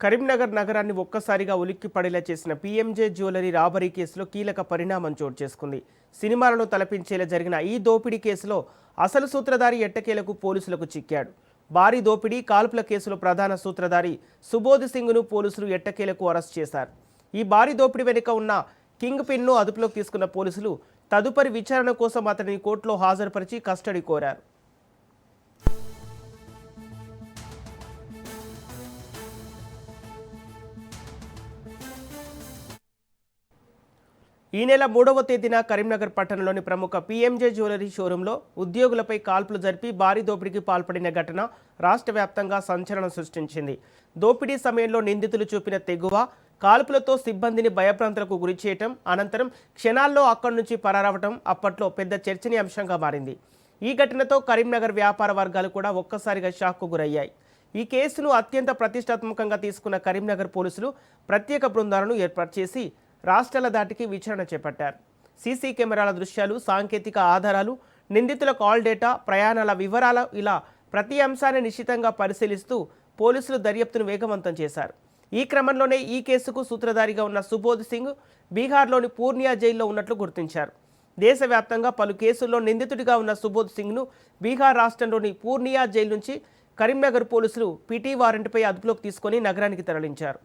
కరీంనగర్ నగరాన్ని ఒక్కసారిగా ఉలిక్కిపడేలా చేసిన పీఎంజే జ్యువెలరీ రాబరీ కేసులో కీలక పరిణామం చోటు చేసుకుంది. సినిమాలను తలపించేలా జరిగిన ఈ దోపిడీ కేసులో అసలు సూత్రధారి ఎట్టకేలకు పోలీసులకు చిక్కాడు. భారీ దోపిడీ కాల్పుల కేసులో ప్రధాన సూత్రధారి సుబోధ్ సింగ్ను పోలీసులు ఎట్టకేలకు అరెస్ట్ చేశారు. ఈ భారీ దోపిడీ వెనుక ఉన్న కింగ్ పిన్ను అదుపులోకి తీసుకున్న పోలీసులు తదుపరి విచారణ కోసం అతడిని కోర్టులో హాజరుపరిచి కస్టడీ కోరారు. ఈ నెల 3వ తేదీన కరీంనగర్ పట్టణంలోని ప్రముఖ పీఎంజే జ్యువెలరీ షోరూంలో ఉద్యోగులపై కాల్పులు జరిపి భారీ దోపిడీకి పాల్పడిన ఘటన రాష్ట్ర వ్యాప్తంగా సంచలనం సృష్టించింది. దోపిడీ సమయంలో నిందితులు చూపిన తెగువ, కాల్పులతో సిబ్బందిని భయభ్రాంతులకు గురి చేయటం, అనంతరం క్షణాల్లో అక్కడి నుంచి పరారవటం అప్పట్లో పెద్ద చర్చనీయాంశంగా మారింది. ఈ ఘటనతో కరీంనగర్ వ్యాపార వర్గాలు కూడా ఒక్కసారిగా షాక్కు గురయ్యాయి. ఈ కేసును అత్యంత ప్రతిష్టాత్మకంగా తీసుకున్న కరీంనగర్ పోలీసులు ప్రత్యేక బృందాలను ఏర్పాటు చేసి రాష్ట్రాల దాటికి విచారణ చేపట్టారు. సీసీ కెమెరాల దృశ్యాలు, సాంకేతిక ఆధారాలు, నిందితుల కాల్ డేటా, ప్రయాణాల వివరాలు ఇలా ప్రతి అంశాన్ని నిశితంగా పరిశీలిస్తూ పోలీసులు దర్యాప్తును వేగవంతం చేశారు. ఈ క్రమంలోనే ఈ కేసుకు సూత్రధారిగా ఉన్న సుబోధ్ సింగ్ బీహార్లోని పూర్నియా జైల్లో ఉన్నట్లు గుర్తించారు. దేశవ్యాప్తంగా పలు కేసుల్లో నిందితుడిగా ఉన్న సుబోధ్ సింగ్ను బీహార్ రాష్ట్రంలోని పూర్నియా జైలు నుంచి కరీంనగర్ పోలీసులు పీటీ వారెంట్పై అదుపులోకి తీసుకొని నగరానికి తరలించారు.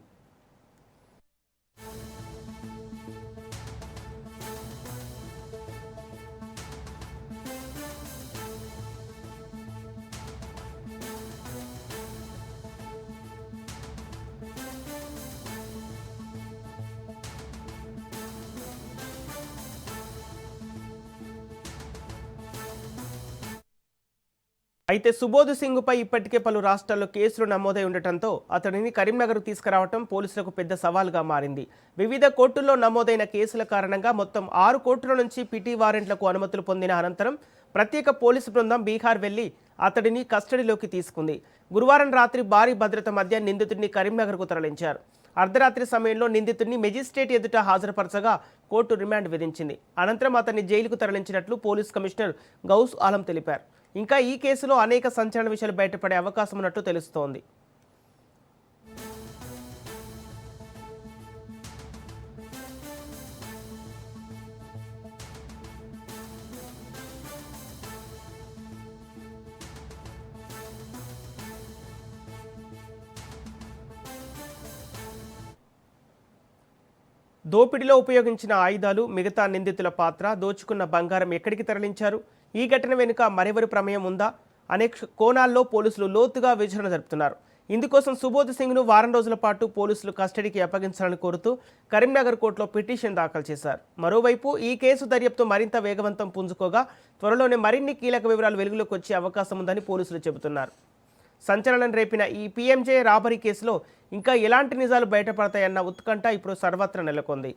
అయితే సుబోధ్ సింగ్పై ఇప్పటికే పలు రాష్ట్రాల్లో కేసులు నమోదై ఉండటంతో అతడిని కరీంనగర్ తీసుకురావడం పోలీసులకు పెద్ద సవాల్గా మారింది. వివిధ కోర్టుల్లో నమోదైన కేసుల కారణంగా మొత్తం 6 కోర్టుల నుంచి పిటి వారెంట్లకు అనుమతులు పొందిన అనంతరం ప్రత్యేక పోలీసు బృందం బీహార్ వెళ్లి అతడిని కస్టడీలోకి తీసుకుంది. గురువారం రాత్రి భారీ భద్రత మధ్య నిందితుడిని కరీంనగర్కు తరలించారు. అర్ధరాత్రి సమయంలో నిందితుడిని మెజిస్ట్రేట్ ఎదుట హాజరుపరచగా కోర్టు రిమాండ్ విధించింది. అనంతరం అతన్ని జైలుకు తరలించినట్లు పోలీస్ కమిషనర్ గౌస్ ఆలం తెలిపారు. ఇంకా ఈ కేసులో అనేక సంచలన విషయాలు బయటపడే అవకాశం ఉన్నట్టు తెలుస్తోంది. దోపిడీలో ఉపయోగించిన ఆయుధాలు, మిగతా నిందితుల పాత్ర, దోచుకున్న బంగారం ఎక్కడికి తరలించారు, ఈ ఘటన వెనుక మరెవరి ప్రమేయం ఉందా అనే కోణాల్లో పోలీసులు లోతుగా విచారణ జరుపుతున్నారు. ఇందుకోసం సుబోధ్ సింగ్ను వారం రోజుల పాటు పోలీసులు కస్టడీకి అప్పగించాలని కోరుతూ కరీంనగర్ కోర్టులో పిటిషన్ దాఖలు చేశారు. మరోవైపు ఈ కేసు దర్యాప్తు మరింత వేగవంతం పుంజుకోగా త్వరలోనే మరిన్ని కీలక వివరాలు వెలుగులోకి వచ్చే అవకాశం ఉందని పోలీసులు చెబుతున్నారు. సంచలనం రేపిన ఈ పీఎంజే రాబరీ కేసులో ఇంకా ఎలాంటి నిజాలు బయటపడతాయన్న ఉత్కంఠ ఇప్పుడు సర్వత్రా నెలకొంది.